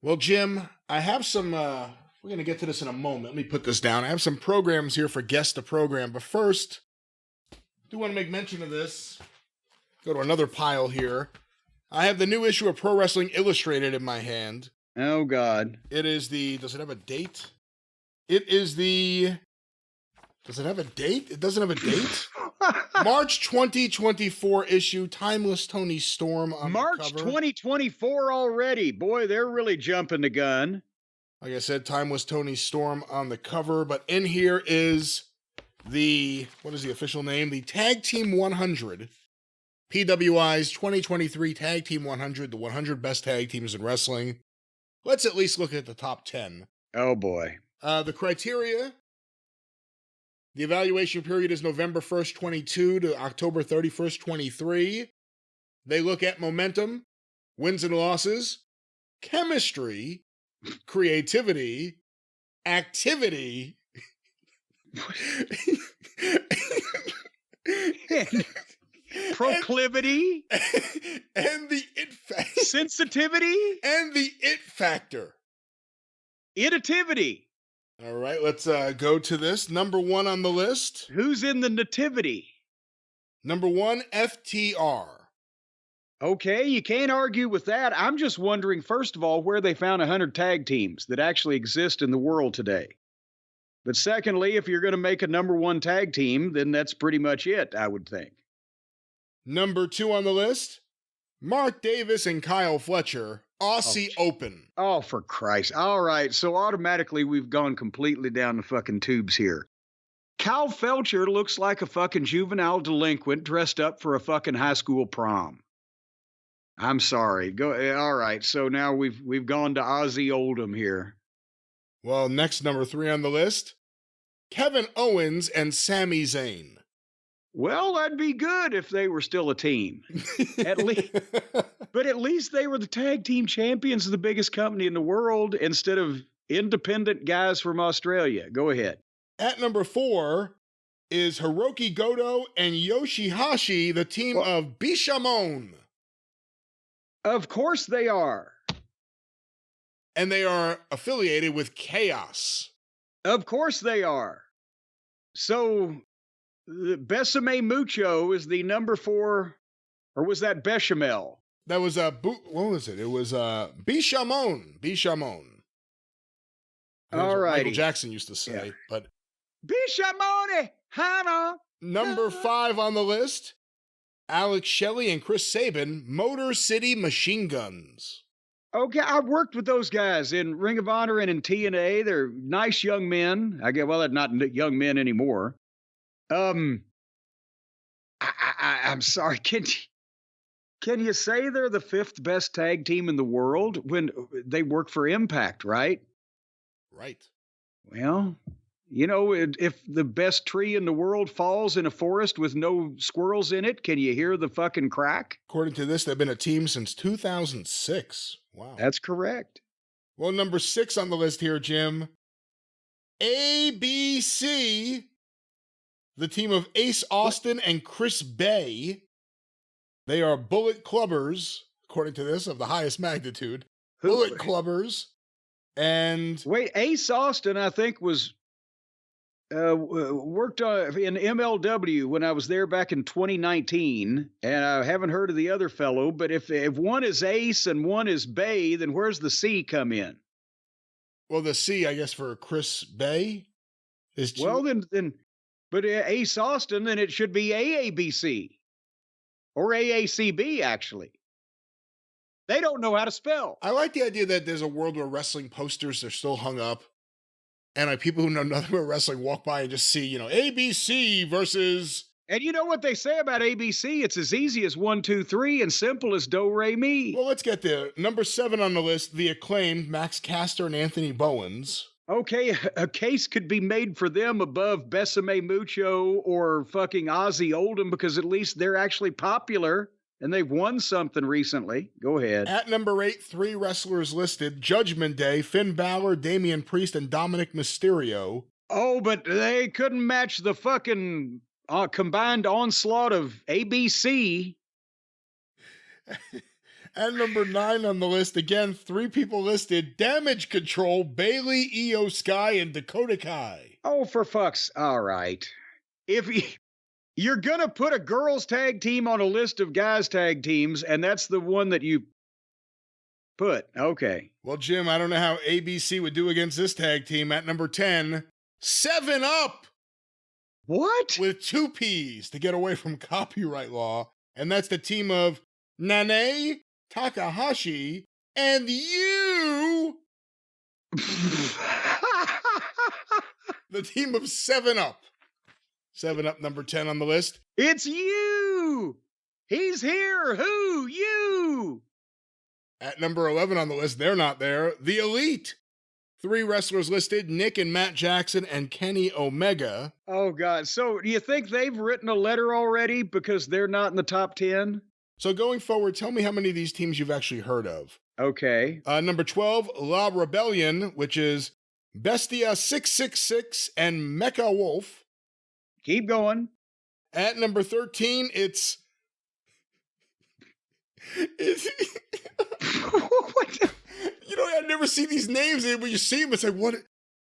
Well, Jim, I have some, we're going to get to this in a moment. Let me put this down. I have some programs here for Guest the Program. But first, I do want to make mention of this. Go to another pile here. I have the new issue of Pro Wrestling Illustrated in my hand. Oh, God. It is the, does it have a date? It is the, does it have a date? It doesn't have a date? March 2024 issue, Timeless Tony Storm on March the cover. 2024 already. Boy, they're really jumping the gun. Like I said, Timeless Tony Storm on the cover. But in here is the, what is the official name? The Tag Team 100. PWI's 2023 Tag Team 100, the 100 best tag teams in wrestling. Let's at least look at the top 10. Oh, boy. The criteria. The evaluation period is November 1st, 22 to October 31st, 23. They look at momentum, wins and losses, chemistry, creativity, activity, Proclivity, and the it factor. sensitivity, And the it factor. ittitivity. All right, let's go to this. Number 1 on the list. Who's in the nativity? Number 1, FTR. Okay, you can't argue with that. I'm just wondering, first of all, where they found 100 tag teams that actually exist in the world today. But secondly, if you're going to make a number 1 tag team, then that's pretty much it, I would think. Number 2 on the list, Mark Davis and Kyle Fletcher, Aussie Open. Oh, for Christ. All right, so automatically we've gone completely down the fucking tubes here. Kyle Fletcher looks like a fucking juvenile delinquent dressed up for a fucking high school prom. I'm sorry. Go. All right, so now we've gone to Ozzy Oldham here. Well, next, number 3 on the list, Kevin Owens and Sami Zayn. Well, that'd be good if they were still a team. At least, but at least they were the tag team champions of the biggest company in the world instead of independent guys from Australia. Go ahead. At number 4 is Hiroki Goto and Yoshihashi, the team of Bishamon. Of course they are. And they are affiliated with Chaos. Of course they are. So, Besame Mucho is the number 4, or was that Bechamel? That was what was it? It was Bishamon. Bishamon. All right. Michael Jackson used to say, but Bishamone, Hana. Number 5 on the list, Alex Shelley and Chris Sabin, Motor City Machine Guns. Okay, I've worked with those guys in Ring of Honor and in TNA. They're nice young men. I guess, well, they're not young men anymore. I'm sorry. Can you say they're the 5th best tag team in the world when they work for Impact, right? Right. Well, you know, if the best tree in the world falls in a forest with no squirrels in it, can you hear the fucking crack? According to this, they've been a team since 2006. Wow. That's correct. Well, number 6 on the list here, Jim. ABC, the team of Ace Austin and Chris Bay. They are Bullet Clubbers, according to this, of the highest magnitude. Bullet Clubbers. And wait, Ace Austin, I think, was worked in MLW when I was there back in 2019, and I haven't heard of the other fellow. But if one is Ace and one is Bay, then where's the C come in? Well, the C, I guess, for Chris Bay is. Well, then, but Ace Austin, then it should be AABC or AACB. Actually, they don't know how to spell. I like the idea that there's a world where wrestling posters are still hung up. And like people who know nothing about wrestling walk by and just see, ABC versus. And you know what they say about ABC? It's as easy as 1, 2, 3 and simple as do, re, mi. Well, let's get there. Number 7 on the list, the acclaimed Max Caster and Anthony Bowens. Okay, a case could be made for them above Besame Mucho or fucking Ozzy Oldham because at least they're actually popular. And they've won something recently. Go ahead. At number 8, 3 wrestlers listed. Judgment Day, Finn Balor, Damian Priest, and Dominic Mysterio. Oh, but they couldn't match the fucking combined onslaught of ABC. At number 9 on the list, again, 3 people listed: Damage Control, Bailey, Io Sky, and Dakota Kai. Oh, for fuck's... All right. If you're going to put a girls tag team on a list of guys tag teams, and that's the one that you put. Okay. Well, Jim, I don't know how ABC would do against this tag team. At number 10, 7 Up. What? With 2 P's to get away from copyright law. And that's the team of Nane, Takahashi, and you. The team of 7 Up. 7 Up, number 10 on the list. It's you. He's here. Who? You. At number 11 on the list, they're not there. The Elite. 3 wrestlers listed: Nick and Matt Jackson and Kenny Omega. Oh, God. So do you think they've written a letter already because they're not in the top 10? So going forward, tell me how many of these teams you've actually heard of. Okay. Number 12, La Rebellion, which is Bestia 666 and Mecha Wolf. Keep going. At number 13, it's What the- you know, I never see these names, and when you see them, it's like, what?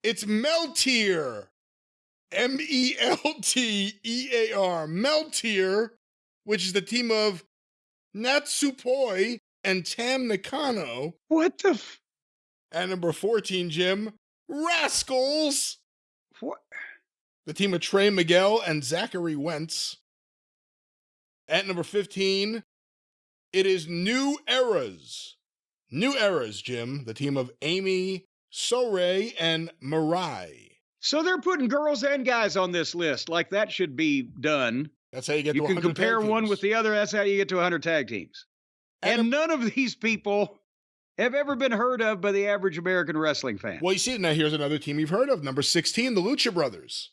It's Meltier. Meltear. Meltier, which is the team of Natsupoi and Tam Nakano. What the... At number 14, Jim, Rascals. What? The team of Trey Miguel and Zachary Wentz. At number 15, it is New Eras. New Eras, Jim. The team of Amy, Soray, and Mirai. So they're putting girls and guys on this list. Like that should be done. That's how you get You to 100 can compare tag one teams. with the other. That's how you get to 100 tag teams. And none of these people have ever been heard of by the average American wrestling fan. Well, you see, now here's another team you've heard of. Number 16, the Lucha Brothers.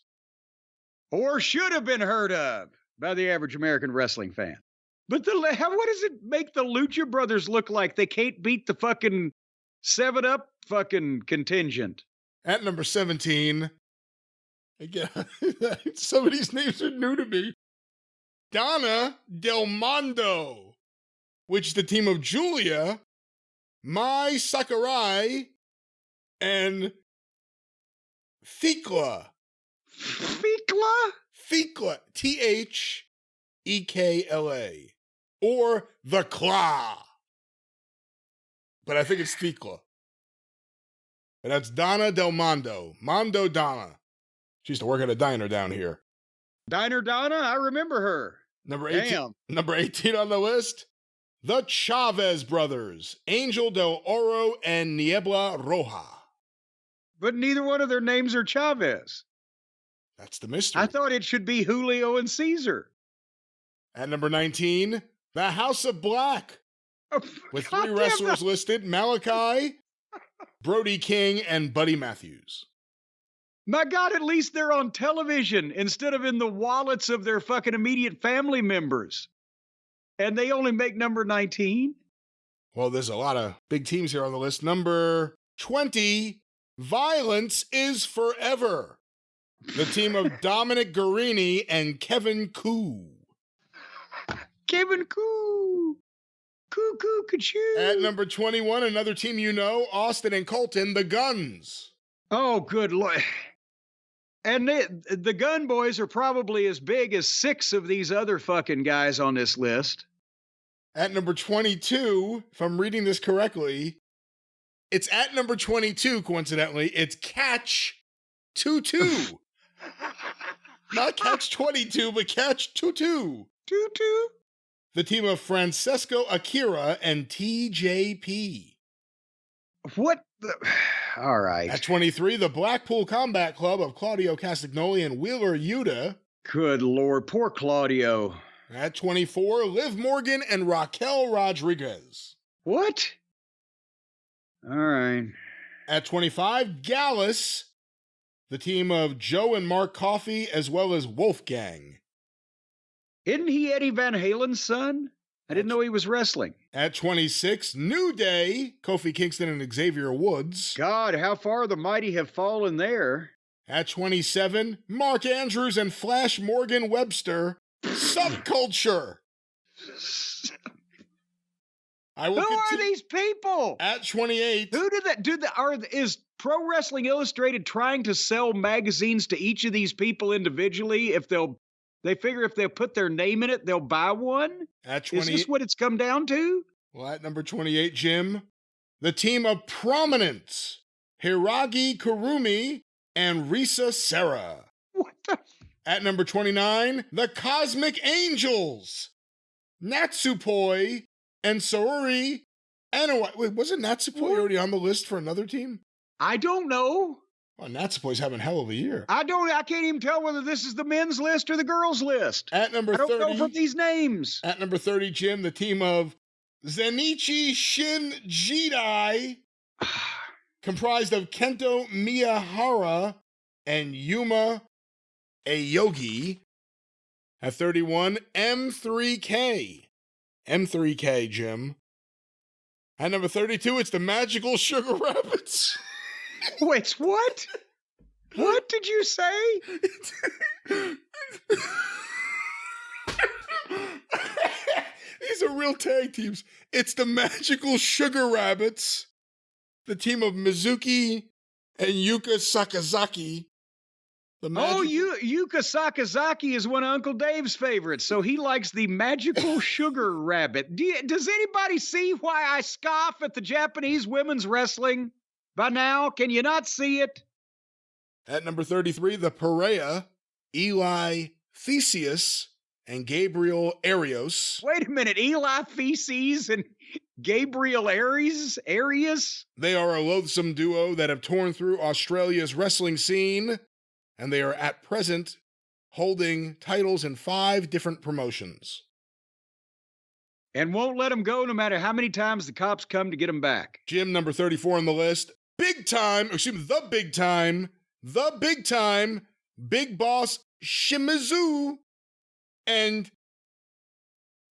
Or should have been heard of by the average American wrestling fan. But what does it make the Lucha Brothers look like? They can't beat the fucking 7-Up fucking contingent. At number 17, again, some of these names are new to me. Donna Del Mondo, which is the team of Julia, Mai Sakurai, and Thekla. Thekla? Thekla. Thekla. Or the Claw. But I think it's Thekla. And that's Donna Del Mondo. Mondo Donna. She used to work at a diner down here. Diner Donna? I remember her. Number 18, Damn. number 18 on the list, the Chavez Brothers. Angel Del Oro and Niebla Roja. But neither one of their names are Chavez. That's the mystery. I thought it should be Julio and Caesar. At number 19, the House of Black. With 3 wrestlers listed: Malachi, Brody King, and Buddy Matthews. My God, at least they're on television instead of in the wallets of their fucking immediate family members. And they only make number 19? Well, there's a lot of big teams here on the list. Number 20, Violence is Forever. The team of Dominic Guarini and Kevin Koo. Kevin Koo. Coo, ka-choo. At number 21, another team you know, Austin and Colton, the Guns. Oh, good Lord. And the Gun Boys are probably as big as 6 of these other fucking guys on this list. At number 22, if I'm reading this correctly, it's at number 22, coincidentally, it's Catch 22. Not Catch 22, but Catch 22. Tutu. The team of Francesco Akira and TJP. What the... All right. At 23, the Blackpool Combat Club of Claudio Castagnoli and Wheeler Yuta. Good Lord. Poor Claudio. At 24, Liv Morgan and Raquel Rodriguez. What? All right. At 25, Gallus, the team of Joe and Mark Coffey, as well as Wolfgang. Isn't he Eddie Van Halen's son? I didn't know he was wrestling. At 26, New Day, Kofi Kingston and Xavier Woods. God, how far the mighty have fallen there. At 27, Mark Andrews and Flash Morgan Webster, Subculture. I will Who are continue. these people? At 28. Who did that? Is Pro Wrestling Illustrated trying to sell magazines to each of these people individually? They figure if they'll put their name in it, they'll buy one? At Is 28. this what it's come down to? Well, at number 28, Jim, the team of prominence, Hiragi Kurumi and Risa Serra. What the? At number 29, the Cosmic Angels, Natsupoi and Saori Anawai. Wait, wasn't Natsupoi already on the list for another team? I don't know. Well, Natsupoi's having a hell of a year. I can't even tell whether this is the men's list or the girls' list. At number I don't 30, know from these names. At number 30, Jim, the team of Zenichi Shin Jidai, comprised of Kento Miyahara and Yuma Aogi. At 31, M3K. M3K, Jim. At number 32, it's the Magical Sugar Rabbits. Wait, what? What did you say? These are real tag teams. It's the Magical Sugar Rabbits, the team of Mizuki and Yuka Sakazaki. Yuka Sakazaki is one of Uncle Dave's favorites, so he likes the Magical Sugar Rabbit. Does anybody see why I scoff at the Japanese women's wrestling? By now, can you not see it? At number 33, the Perea, Eli Theseus and Gabriel Arios. Wait a minute, Eli Feces and Gabriel Arias? They are a loathsome duo that have torn through Australia's wrestling scene, and they are at present holding titles in 5 different promotions. And won't let them go no matter how many times the cops come to get them back. Jim, number 34 on the list, the big time, Big Boss Shimizu, and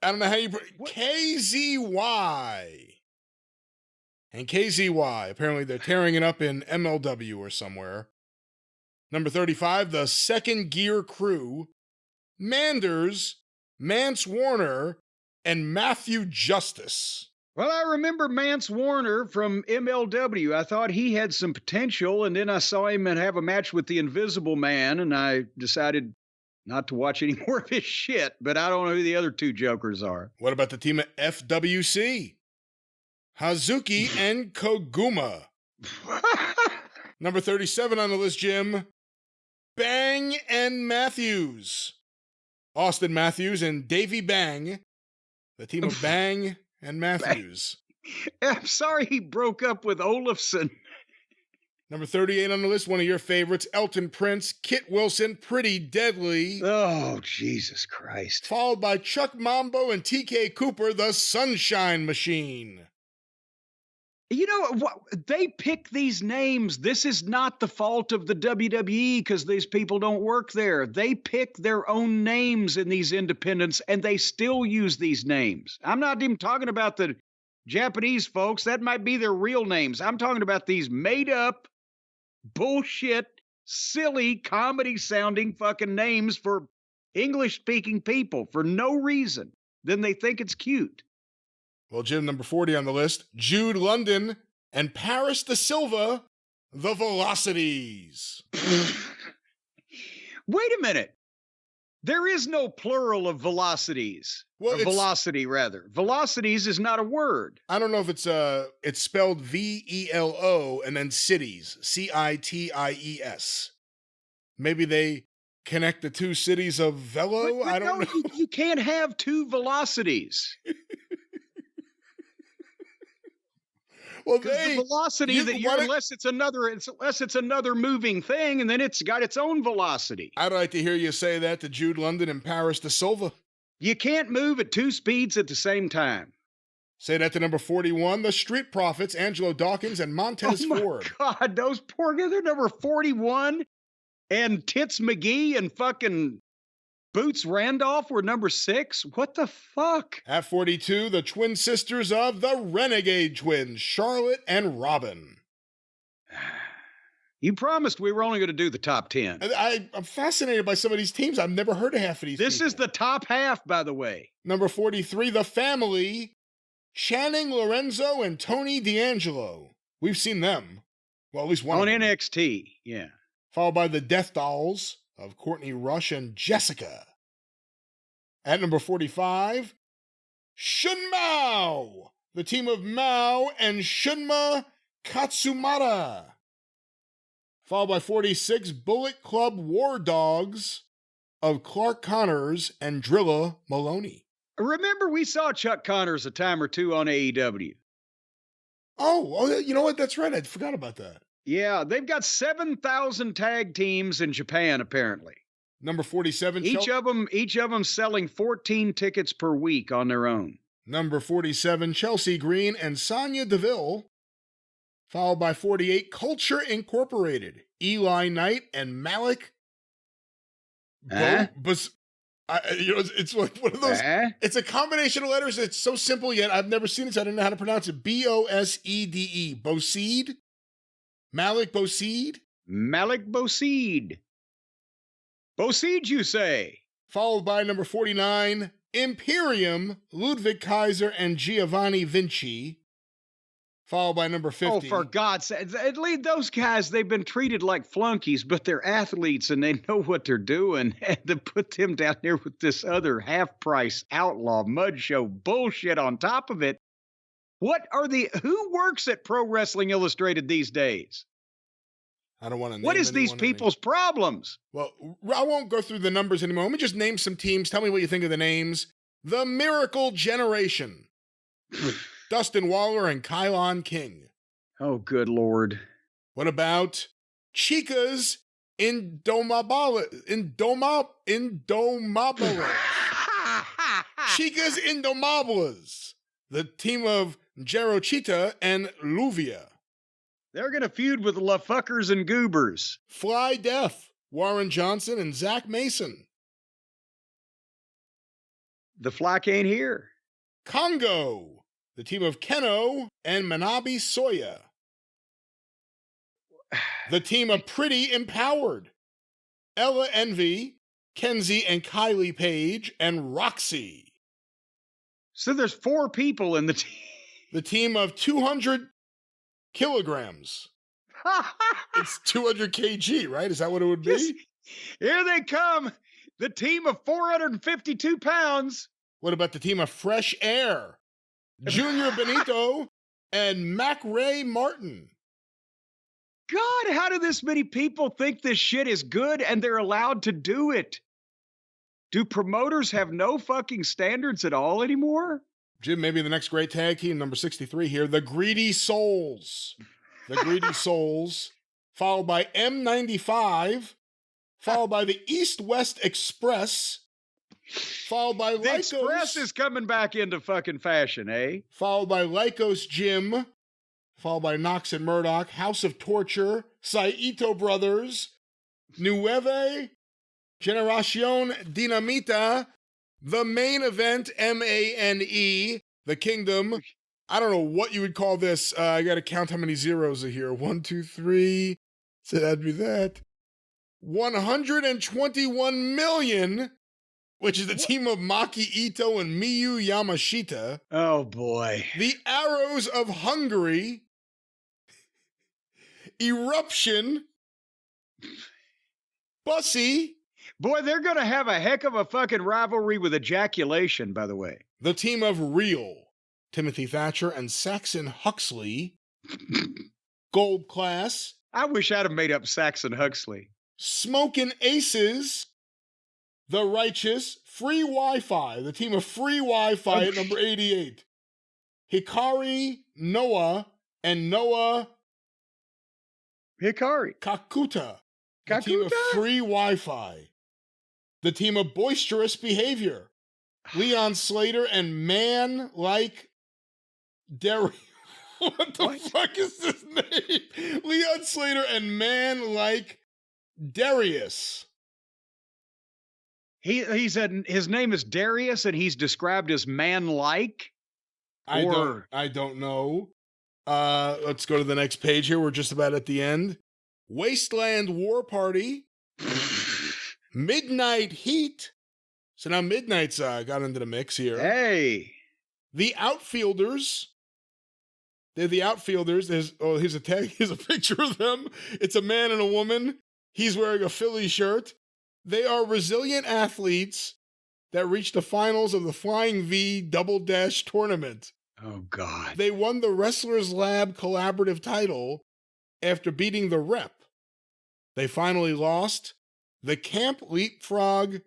I don't know how you KZY. And KZY, apparently they're tearing it up in MLW or somewhere. Number 35, the Second Gear Crew, Manders, Mance Warner, and Matthew Justice. Well, I remember Mance Warner from MLW. I thought he had some potential, and then I saw him have a match with the Invisible Man, and I decided not to watch any more of his shit, but I don't know who the other 2 jokers are. What about the team at FWC? Hazuki and Koguma. Number 37 on the list, Jim. Bang and Matthews. Austin Matthews and Davey Bang. The team of Bang and Matthews. I'm sorry he broke up with Olafson. Number 38 on the list, one of your favorites, Elton Prince, Kit Wilson, Pretty Deadly. Oh, Jesus Christ. Followed by Chuck Mambo and TK Cooper, the Sunshine Machine. You know what? They pick these names. This is not the fault of the WWE because these people don't work there. They pick their own names in these independents and they still use these names. I'm not even talking about the Japanese folks. That might be their real names. I'm talking about these made up, bullshit, silly, comedy sounding fucking names for English speaking people for no reason. Then they think it's cute. Well, Jim, number 40 on the list, Jude London and Paris Da Silva, the Velocities. Wait a minute. There is no plural of velocities. Well, velocity, rather. Velocities is not a word. I don't know if it's spelled VELO and then cities, CITIES. Maybe they connect the 2 cities of Velo? But I don't know. You can't have 2 velocities. Well, the velocity unless it's another moving thing, and then it's got its own velocity. I'd like to hear you say that to Jude London and Paris Da Silva. You can't move at 2 speeds at the same time. Say that to number 41, the Street Profits, Angelo Dawkins and Montez Ford. God, those poor guys, they're number 41, and Tits McGee and fucking Boots Randolph were number 6? What the fuck? At 42, the twin sisters of the Renegade Twins, Charlotte and Robin. You promised we were only going to do the top 10. I'm fascinated by some of these teams. I've never heard of half of these This people. is the top half, by the way. Number 43, the Family, Channing Lorenzo and Tony D'Angelo. We've seen them. Well, at least one On of them. NXT, yeah. Followed by the Death Dolls of Courtney Rush and Jessica. At number 45, Shun Mao, the team of Mao and Shunma Katsumata. Followed by 46, Bullet Club War Dogs of Clark Connors and Drilla Maloney. Remember, we saw Chuck Connors a time or two on AEW. Oh, you know what? That's right. I forgot about that. Yeah, they've got 7,000 tag teams in Japan, apparently. Number 47. Each of them selling 14 tickets per week on their own. Number 47, Chelsea Green and Sonya Deville. Followed by 48, Culture Incorporated, Eli Knight and Malik. It's like one of those. It's a combination of letters that's so simple, yet I've never seen it, so I didn't know how to pronounce it. Bosede. Boseed? Malik Boseed? Malik Boseed. Boseed, you say? Followed by number 49, Imperium, Ludwig Kaiser and Giovanni Vinci. Followed by number 50. Oh, for God's sake. At least those guys, they've been treated like flunkies, but they're athletes and they know what they're doing. And to put them down there with this other half-price outlaw mud show bullshit on top of it. Who works at Pro Wrestling Illustrated these days? I don't want to name What is these people's problems? Well, I won't go through the numbers anymore. Let me just name some teams. Tell me what you think of the names. The Miracle Generation. Dustin Waller and Kylon King. Oh, good Lord. What about Chicas Indomables? Chicas Indomables. The team of Jerochita and Luvia. They're going to feud with La Fuckers and Goobers. Fly Death. Warren Johnson and Zach Mason. The Fly ain't here. Congo. The team of Keno and Manabi Soya. The team of Pretty Empowered. Ella Envy, Kenzie and Kylie Page, and Roxy. So there's 4 people in the team. The team of 200 kilograms. It's 200 kg, right? Is that what it would be? Here they come. The team of 452 pounds. What about the team of Fresh Air? Junior Benito and Mac Ray Martin. God, how do this many people think this shit is good and they're allowed to do it? Do promoters have no fucking standards at all anymore? Jim, maybe the next great tag team, number 63 here, the Greedy Souls. The Greedy Souls, followed by M95, followed by the East-West Express, followed by the Express is coming back into fucking fashion, eh? Followed by Lycos Jim, followed by Knox and Murdoch, House of Torture, Saito Brothers, Nueve, Generacion Dinamita, the main event, MANE, the Kingdom. I don't know what you would call this. I got to count how many zeros are here. 1, 2, 3. So that'd be that. 121 million. Which is the team of Maki Ito and Miyu Yamashita. Oh, boy. The Arrows of Hungary. Eruption. Bussy. Boy, they're going to have a heck of a fucking rivalry with ejaculation, by the way. The team of Real. Timothy Thatcher and Saxon Huxley. Gold Class. I wish I'd have made up Saxon Huxley. Smokin' Aces. The Righteous, Free Wi-Fi, the team of Free Wi-Fi at number 88. Hikari Noah and Noah Hikari Kakuta, the team of Free Wi-Fi. The team of Boisterous Behavior, Leon Slater and Man Like Derry. What the fuck is this name? Leon Slater and Man Like Darius. His name is Darius, and he's described as man-like. I don't know. Let's go to the next page here. We're just about at the end. Wasteland War Party. Midnight Heat. So now Midnight's got into the mix here. Hey. The outfielders. They're the outfielders. Here's a tag. Here's a picture of them. It's a man and a woman. He's wearing a Philly shirt. They are resilient athletes that reached the finals of the Flying V Double Dash tournament. Oh, God. They won the Wrestlers Lab collaborative title after beating the Rep. They finally lost the Camp Leapfrog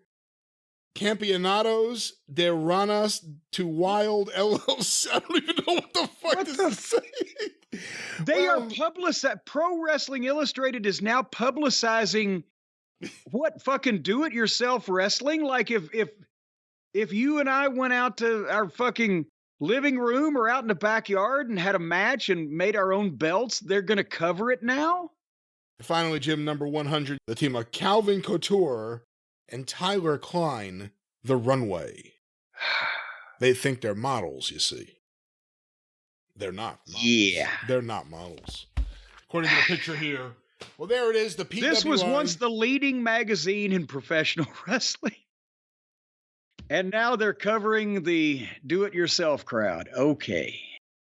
Campeonatos de Ranas to Wild LLC. I don't even know what the fuck this is saying. They are publicizing. Pro Wrestling Illustrated is now publicizing what fucking do-it-yourself wrestling. Like if you and I went out to our fucking living room or out in the backyard and had a match and made our own belts, they're going to cover it now? Finally, Jim, number 100, the team of Calvin Couture and Tyler Klein, The Runway. They think they're models, you see. They're not models. Yeah. They're not models. According to the picture here. Well, there it is, the PWI. This was once the leading magazine in professional wrestling. And now they're covering the do-it-yourself crowd. Okay.